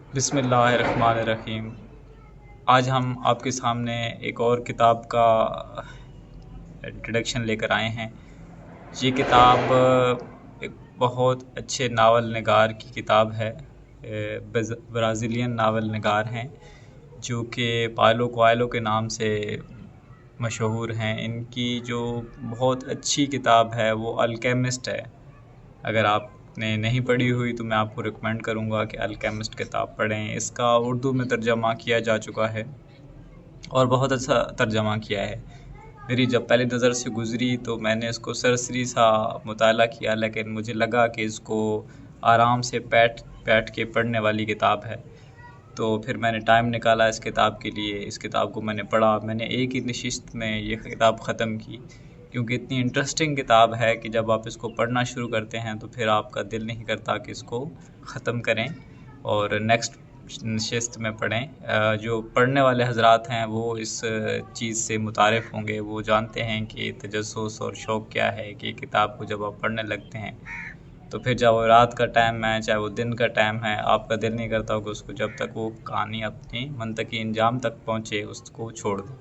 بسم اللہ الرحمن الرحیم۔ آج ہم آپ کے سامنے ایک اور کتاب کا انٹروڈکشن لے کر آئے ہیں۔ یہ کتاب ایک بہت اچھے ناول نگار کی کتاب ہے۔ برازیلین ناول نگار ہیں جو کہ پائلو کوائلو کے نام سے مشہور ہیں۔ ان کی جو بہت اچھی کتاب ہے وہ الکیمسٹ ہے۔ اگر آپ نے نہیں پڑھی ہوئی تو میں آپ کو ریکمینڈ کروں گا کہ الکیمسٹ کتاب پڑھیں۔ اس کا اردو میں ترجمہ کیا جا چکا ہے اور بہت اچھا ترجمہ کیا ہے۔ میری جب پہلی نظر سے گزری تو میں نے اس کو سرسری سا مطالعہ کیا، لیکن مجھے لگا کہ اس کو آرام سے بیٹھ کے پڑھنے والی کتاب ہے، تو پھر میں نے ٹائم نکالا اس کتاب کے لیے۔ اس کتاب کو میں نے پڑھا، میں نے ایک ہی نشست میں یہ کتاب ختم کی، کیونکہ اتنی انٹرسٹنگ کتاب ہے کہ جب آپ اس کو پڑھنا شروع کرتے ہیں تو پھر آپ کا دل نہیں کرتا کہ اس کو ختم کریں اور نیکسٹ نشست میں پڑھیں۔ جو پڑھنے والے حضرات ہیں وہ اس چیز سے متعارف ہوں گے، وہ جانتے ہیں کہ تجسس اور شوق کیا ہے، کہ کتاب کو جب آپ پڑھنے لگتے ہیں تو پھر چاہے وہ رات کا ٹائم ہے چاہے وہ دن کا ٹائم ہے، آپ کا دل نہیں کرتا کہ اس کو جب تک وہ کہانی اپنی منطقی انجام تک پہنچے اس کو چھوڑ دیں۔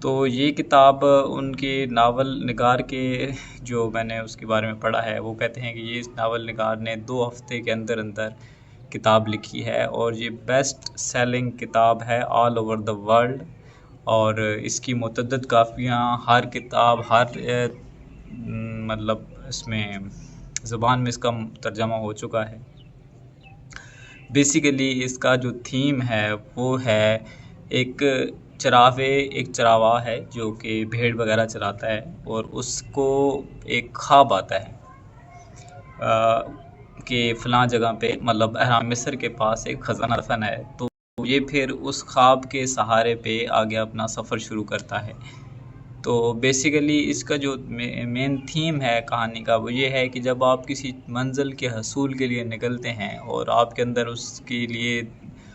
تو یہ کتاب ان کے ناول نگار کے جو میں نے اس کے بارے میں پڑھا ہے، وہ کہتے ہیں کہ یہ ناول نگار نے 2 ہفتے کے اندر کتاب لکھی ہے اور یہ بیسٹ سیلنگ کتاب ہے آل اوور دا ورلڈ، اور اس کی متعدد کاپیاں ہر کتاب مطلب اس میں زبان میں اس کا ترجمہ ہو چکا ہے۔ بیسیکلی اس کا جو تھیم ہے وہ ہے ایک چراواہ ہے جو کہ بھیڑ وغیرہ چراتا ہے، اور اس کو ایک خواب آتا ہے کہ فلاں جگہ پہ مطلب اہرام مصر کے پاس ایک خزانہ دفن ہے، تو یہ پھر اس خواب کے سہارے پہ آگے اپنا سفر شروع کرتا ہے۔ تو بیسیکلی اس کا جو مین تھیم ہے کہانی کا وہ یہ ہے کہ جب آپ کسی منزل کے حصول کے لیے نکلتے ہیں اور آپ کے اندر اس کے لیے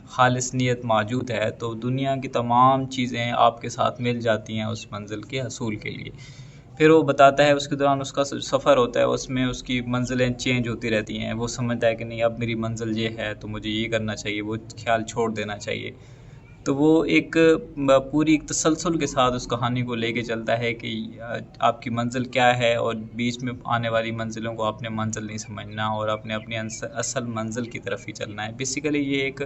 خالص نیت موجود ہے تو دنیا کی تمام چیزیں آپ کے ساتھ مل جاتی ہیں اس منزل کے حصول کے لیے۔ پھر وہ بتاتا ہے اس کے دوران اس کا سفر ہوتا ہے، اس میں اس کی منزلیں چینج ہوتی رہتی ہیں، وہ سمجھتا ہے کہ نہیں اب میری منزل یہ ہے تو مجھے یہ کرنا چاہیے، وہ خیال چھوڑ دینا چاہیے۔ تو وہ ایک پوری تسلسل کے ساتھ اس کہانی کو لے کے چلتا ہے کہ آپ کی منزل کیا ہے، اور بیچ میں آنے والی منزلوں کو آپ نے منزل نہیں سمجھنا اور اپنی اصل منزل کی طرف ہی چلنا ہے۔ بیسیکلی یہ ایک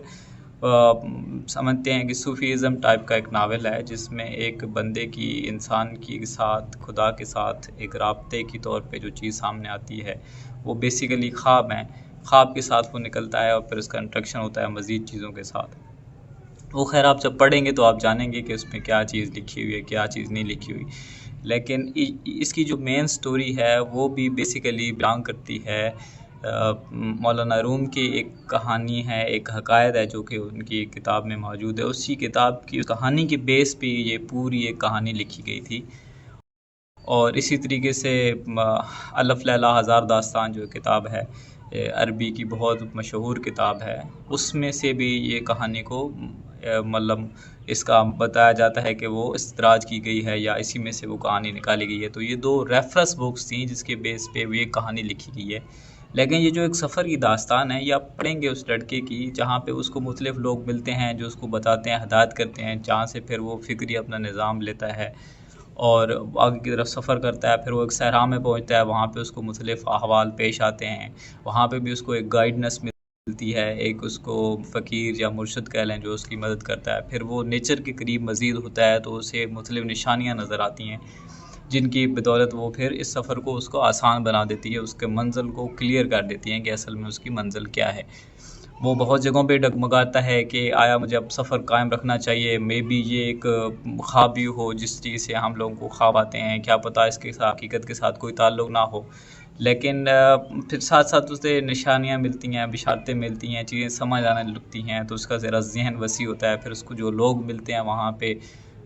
سمجھتے ہیں کہ صوفیزم ٹائپ کا ایک ناول ہے، جس میں ایک بندے کی انسان کے ساتھ خدا کے ساتھ ایک رابطے کی طور پہ جو چیز سامنے آتی ہے وہ بیسیکلی خواب ہیں۔ خواب کے ساتھ وہ نکلتا ہے اور پھر اس کا انٹریکشن ہوتا ہے مزید چیزوں کے ساتھ۔ وہ خیر آپ جب پڑھیں گے تو آپ جانیں گے کہ اس میں کیا چیز لکھی ہوئی ہے کیا چیز نہیں لکھی ہوئی، لیکن اس کی جو مین سٹوری ہے وہ بھی بیسیکلی بیان کرتی ہے مولانا روم کی ایک کہانی ہے، ایک حقائق ہے جو کہ ان کی ایک کتاب میں موجود ہے۔ اسی کتاب کی کہانی کے بیس پہ یہ پوری ایک کہانی لکھی گئی تھی۔ اور اسی طریقے سے الف لیلہ ہزار داستان جو کتاب ہے عربی کی بہت مشہور کتاب ہے، اس میں سے بھی یہ کہانی کو مطلب اس کا بتایا جاتا ہے کہ وہ استدراج کی گئی ہے یا اسی میں سے وہ کہانی نکالی گئی ہے۔ تو یہ 2 ریفرنس بکس تھیں جس کے بیس پہ وہ ایک کہانی لکھی گئی ہے۔ لیکن یہ جو ایک سفر کی داستان ہے یہ آپ پڑھیں گے اس لڑکے کی، جہاں پہ اس کو مختلف لوگ ملتے ہیں جو اس کو بتاتے ہیں، ہدایت کرتے ہیں، جہاں سے پھر وہ فکری اپنا نظام لیتا ہے اور آگے کی طرف سفر کرتا ہے۔ پھر وہ ایک صحرا میں پہنچتا ہے، وہاں پہ اس کو مختلف احوال پیش آتے ہیں، وہاں پہ بھی اس کو ایک گائیڈنس ملتی ہے، ایک اس کو فقیر یا مرشد کہہ لیں جو اس کی مدد کرتا ہے۔ پھر وہ نیچر کے قریب مزید ہوتا ہے تو اسے مختلف نشانیاں نظر آتی ہیں جن کی بدولت وہ پھر اس سفر کو اس کو آسان بنا دیتی ہے، اس کے منزل کو کلیئر کر دیتی ہیں کہ اصل میں اس کی منزل کیا ہے۔ وہ بہت جگہوں پہ ڈگمگاتا ہے کہ آیا مجھے اب سفر قائم رکھنا چاہیے، مے بی یہ ایک خواب ہی ہو جس چیز سے ہم لوگوں کو خواب آتے ہیں، کیا پتہ اس کے ساتھ حقیقت کے ساتھ کوئی تعلق نہ ہو۔ لیکن پھر ساتھ ساتھ اسے نشانیاں ملتی ہیں، بشارتیں ملتی ہیں، چیزیں سمجھ آنے لگتی ہیں، تو اس کا ذرا ذہن وسیع ہوتا ہے۔ پھر اس کو جو لوگ ملتے ہیں وہاں پہ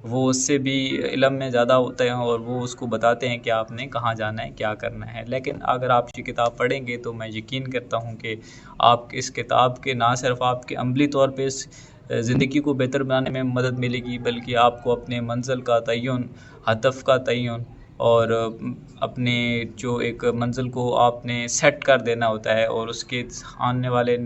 وہ اس سے بھی علم میں زیادہ ہوتے ہیں اور وہ اس کو بتاتے ہیں کہ آپ نے کہاں جانا ہے کیا کرنا ہے۔ لیکن اگر آپ یہ کتاب پڑھیں گے تو میں یقین کرتا ہوں کہ آپ اس کتاب کے نہ صرف آپ کے عملی طور پہ اس زندگی کو بہتر بنانے میں مدد ملے گی، بلکہ آپ کو اپنے منزل کا تعین، ہدف کا تعین، اور اپنے جو ایک منزل کو آپ نے سیٹ کر دینا ہوتا ہے، اور اس کے آنے والے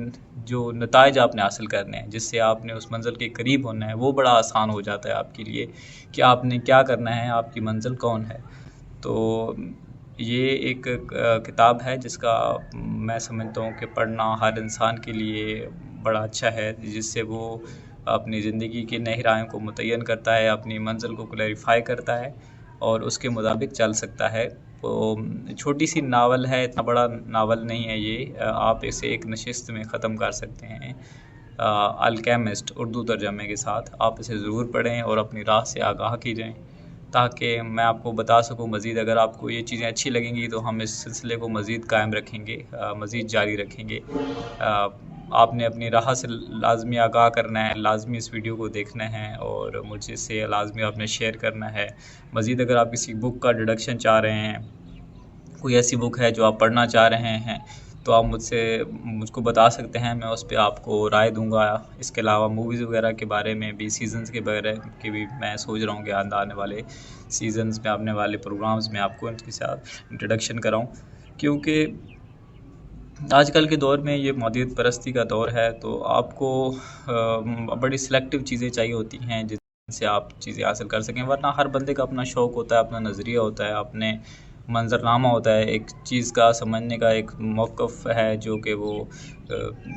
جو نتائج آپ نے حاصل کرنے ہیں جس سے آپ نے اس منزل کے قریب ہونا ہے، وہ بڑا آسان ہو جاتا ہے آپ کے لیے کہ آپ نے کیا کرنا ہے، آپ کی منزل کون ہے۔ تو یہ ایک کتاب ہے جس کا میں سمجھتا ہوں کہ پڑھنا ہر انسان کے لیے بڑا اچھا ہے، جس سے وہ اپنی زندگی کے نئے راہوں کو متعین کرتا ہے، اپنی منزل کو کلیریفائی کرتا ہے اور اس کے مطابق چل سکتا ہے۔ تو چھوٹی سی ناول ہے، اتنا بڑا ناول نہیں ہے یہ، آپ اسے ایک نشست میں ختم کر سکتے ہیں۔ الکیمسٹ اردو ترجمے کے ساتھ آپ اسے ضرور پڑھیں اور اپنی راہ سے آگاہ کی جائیں، تاکہ میں آپ کو بتا سکوں مزید۔ اگر آپ کو یہ چیزیں اچھی لگیں گی تو ہم اس سلسلے کو مزید قائم رکھیں گے، مزید جاری رکھیں گے۔ آپ نے اپنی راہ سے لازمی آگاہ کرنا ہے، لازمی اس ویڈیو کو دیکھنا ہے اور مجھ سے لازمی آپ نے شیئر کرنا ہے۔ مزید اگر آپ کسی بک کا ڈیڈکشن چاہ رہے ہیں، کوئی ایسی بک ہے جو آپ پڑھنا چاہ رہے ہیں، تو آپ مجھ کو بتا سکتے ہیں، میں اس پہ آپ کو رائے دوں گا۔ اس کے علاوہ موویز وغیرہ کے بارے میں بھی، سیزنز کے بارے کے بھی میں سوچ رہا ہوں کہ آنے والے سیزنز میں، آنے والے پروگرامز میں آپ کو ان کے ساتھ انٹروڈکشن کراؤں، کیونکہ آج کل کے دور میں یہ معدیت پرستی کا دور ہے، تو آپ کو بڑی سلیکٹیو چیزیں چاہیے ہوتی ہیں جن سے آپ چیزیں حاصل کر سکیں، ورنہ ہر بندے کا اپنا شوق ہوتا ہے، اپنا نظریہ ہوتا ہے، اپنے منظرنامہ ہوتا ہے، ایک چیز کا سمجھنے کا ایک موقف ہے جو کہ وہ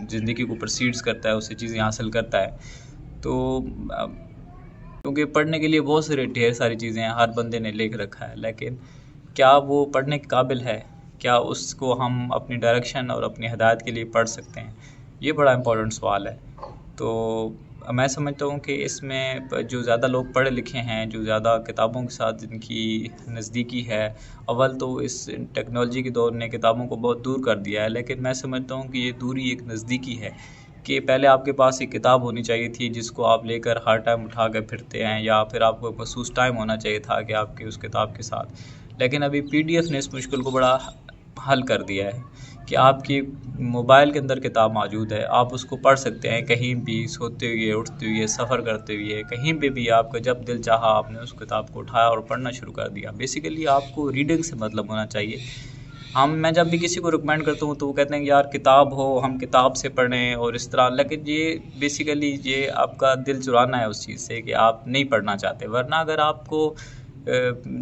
زندگی کو پرسیڈز کرتا ہے، اس سے چیزیں حاصل کرتا ہے۔ تو کیونکہ پڑھنے کے لیے بہت ڈھیر ساری چیزیں ہیں، ہر بندے نے لکھ رکھا ہے، لیکن کیا وہ پڑھنے کے قابل ہے؟ کیا اس کو ہم اپنی ڈائریکشن اور اپنی ہدایت کے لیے پڑھ سکتے ہیں؟ یہ بڑا امپورٹنٹ سوال ہے۔ تو میں سمجھتا ہوں کہ اس میں جو زیادہ لوگ پڑھے لکھے ہیں، جو زیادہ کتابوں کے ساتھ جن کی نزدیکی ہے، اول تو اس ٹیکنالوجی کے دور نے کتابوں کو بہت دور کر دیا ہے، لیکن میں سمجھتا ہوں کہ یہ دوری ایک نزدیکی ہے، کہ پہلے آپ کے پاس ایک کتاب ہونی چاہیے تھی جس کو آپ لے کر ہر ٹائم اٹھا کے پھرتے ہیں، یا پھر آپ کو ایک مخصوص ٹائم ہونا چاہیے تھا کہ آپ کے اس کتاب کے ساتھ۔ لیکن ابھی PDF نے اس مشکل کو بڑا حل کر دیا ہے کہ آپ کی موبائل کے اندر کتاب موجود ہے، آپ اس کو پڑھ سکتے ہیں کہیں بھی، سوتے ہوئے، اٹھتے ہوئے، سفر کرتے ہوئے، کہیں پہ بھی آپ کا جب دل چاہا آپ نے اس کتاب کو اٹھایا اور پڑھنا شروع کر دیا۔ بیسیکلی آپ کو ریڈنگ سے مطلب ہونا چاہیے۔ میں جب بھی کسی کو ریکمینڈ کرتا ہوں تو وہ کہتے ہیں کہ یار کتاب ہو، ہم کتاب سے پڑھیں اور اس طرح، لیکن یہ بیسیکلی یہ آپ کا دل چرانا ہے اس چیز سے کہ آپ نہیں پڑھنا چاہتے، ورنہ اگر آپ کو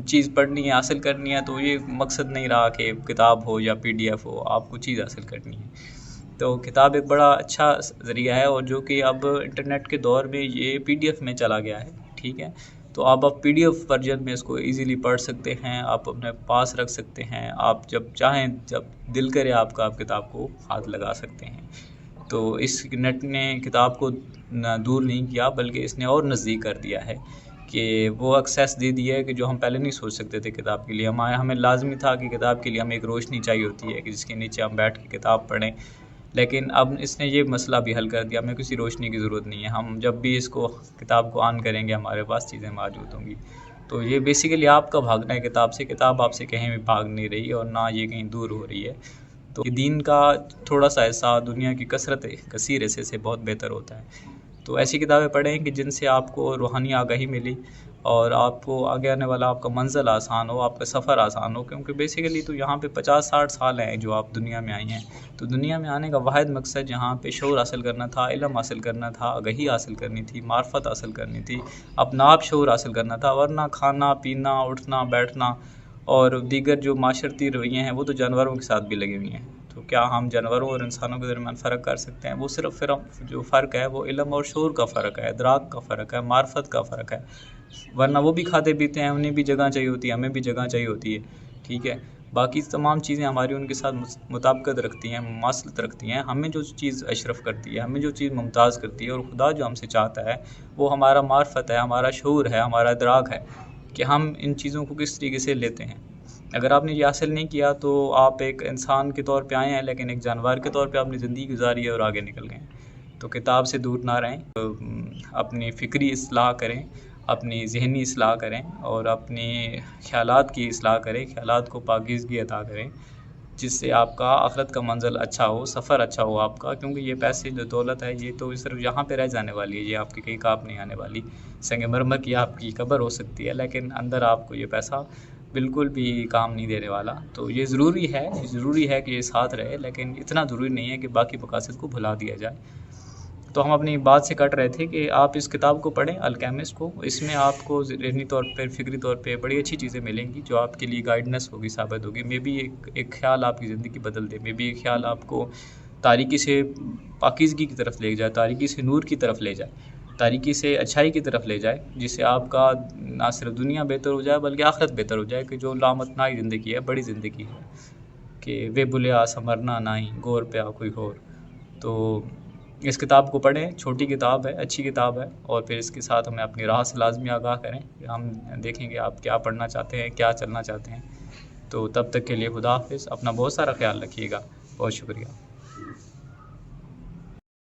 چیز پڑھنی ہے، حاصل کرنی ہے، تو یہ مقصد نہیں رہا کہ کتاب ہو یا PDF ہو، آپ کو چیز حاصل کرنی ہے۔ تو کتاب ایک بڑا اچھا ذریعہ ہے، اور جو کہ اب انٹرنیٹ کے دور میں یہ PDF میں چلا گیا ہے، ٹھیک ہے۔ تو آپ PDF ورژن میں اس کو ایزیلی پڑھ سکتے ہیں، آپ اپنے پاس رکھ سکتے ہیں، آپ جب چاہیں، جب دل کرے آپ کا، آپ کتاب کو ہاتھ لگا سکتے ہیں۔ تو اس نیٹ نے کتاب کو دور نہیں کیا، بلکہ اس نے اور نزدیک کر دیا ہے، کہ وہ ایکسیس دے دی ہے کہ جو ہم پہلے نہیں سوچ سکتے تھے کتاب کے لیے۔ ہمیں لازمی تھا کہ کتاب کے لیے ہمیں ایک روشنی چاہیے ہوتی ہے کہ جس کے نیچے ہم بیٹھ کے کتاب پڑھیں، لیکن اب اس نے یہ مسئلہ بھی حل کر دیا، ہمیں کسی روشنی کی ضرورت نہیں ہے، ہم جب بھی اس کو کتاب کو آن کریں گے ہمارے پاس چیزیں موجود ہوں گی۔ تو یہ بیسیکلی آپ کا بھاگنا ہے کتاب سے، کتاب آپ سے کہیں بھی بھاگ نہیں رہی اور نہ یہ کہیں دور ہو رہی ہے۔ تو یہ دین کا تھوڑا سا حصہ دنیا کی کثیر حصے سے بہت بہتر ہوتا ہے۔ تو ایسی کتابیں پڑھیں کہ جن سے آپ کو روحانی آگاہی ملی اور آپ کو آگے آنے والا آپ کا منزل آسان ہو، آپ کا سفر آسان ہو، کیونکہ بیسیکلی تو یہاں پہ 50-60 سال ہیں جو آپ دنیا میں آئی ہیں۔ تو دنیا میں آنے کا واحد مقصد یہاں پہ شعور حاصل کرنا تھا، علم حاصل کرنا تھا، آگاہی حاصل کرنی تھی، معرفت حاصل کرنی تھی، اپنا آپ شعور حاصل کرنا تھا، ورنہ کھانا پینا، اٹھنا بیٹھنا اور دیگر جو معاشرتی رویے ہیں وہ تو جانوروں کے ساتھ بھی لگے ہوئے ہیں۔ تو کیا ہم جانوروں اور انسانوں کے درمیان فرق کر سکتے ہیں؟ وہ صرف جو فرق ہے وہ علم اور شعور کا فرق ہے، ادراک کا فرق ہے، معرفت کا فرق ہے، ورنہ وہ بھی کھاتے پیتے ہیں، انہیں بھی جگہ چاہیے ہوتی ہے، ہمیں بھی جگہ چاہیے ہوتی ہے، ٹھیک ہے۔ باقی تمام چیزیں ہماری ان کے ساتھ مطابقت رکھتی ہیں، مماثلت رکھتی ہیں۔ ہمیں جو چیز اشرف کرتی ہے، ہمیں جو چیز ممتاز کرتی ہے، اور خدا جو ہم سے چاہتا ہے وہ ہمارا معرفت ہے، ہمارا شعور ہے، ہمارا ادراک ہے کہ ہم ان چیزوں کو کس طریقے سے لیتے ہیں۔ اگر آپ نے یہ حاصل نہیں کیا تو آپ ایک انسان کے طور پہ آئے ہیں، لیکن ایک جانور کے طور پہ آپ نے زندگی گزاری ہے اور آگے نکل گئے ہیں۔ تو کتاب سے دور نہ رہیں، اپنی فکری اصلاح کریں، اپنی ذہنی اصلاح کریں، اور اپنی خیالات کی اصلاح کریں، خیالات کو پاکیزگی عطا کریں، جس سے آپ کا آخرت کا منزل اچھا ہو، سفر اچھا ہو آپ کا، کیونکہ یہ پیسے جو دولت ہے یہ تو صرف یہاں پہ رہ جانے والی ہے، یہ آپ کے کہیں کام نہیں آنے والی۔ سنگ مرمر کی آپ کی قبر ہو سکتی ہے، لیکن اندر آپ کو یہ پیسہ بالکل بھی کام نہیں دینے والا. تو یہ ضروری ہے کہ یہ ساتھ رہے، لیکن اتنا ضروری نہیں ہے کہ باقی مقاصد کو بھلا دیا جائے. تو ہم اپنی بات سے کٹ رہے تھے کہ آپ اس کتاب کو پڑھیں، الکیمسٹ کو. اس میں آپ کو ذہنی طور پر، فکری طور پہ بڑی اچھی چیزیں ملیں گی جو آپ کے لیے گائیڈنس ہوگی، ثابت ہوگی. مے بی ایک خیال آپ کی زندگی بدل دے، مے بی ایک خیال آپ کو تاریکی سے پاکیزگی کی طرف لے جائے، تاریکی سے نور کی طرف لے جائے، تاریکی سے اچھائی کی طرف لے جائے، جس سے آپ کا نہ صرف دنیا بہتر ہو جائے بلکہ آخرت بہتر ہو جائے. کہ جو لامتنائی زندگی ہے، بڑی زندگی ہے، کہ وے بلیا سمرنا نائی گور پیا کوئی اور. تو اس کتاب کو پڑھیں، چھوٹی کتاب ہے، اچھی کتاب ہے، اور پھر اس کے ساتھ ہمیں اپنی راہ سے لازمی آگاہ کریں. ہم دیکھیں گے آپ کیا پڑھنا چاہتے ہیں، کیا چلنا چاہتے ہیں. تو تب تک کے لیے خدا حافظ. اپنا بہت سارا خیال رکھیے گا. بہت شکریہ.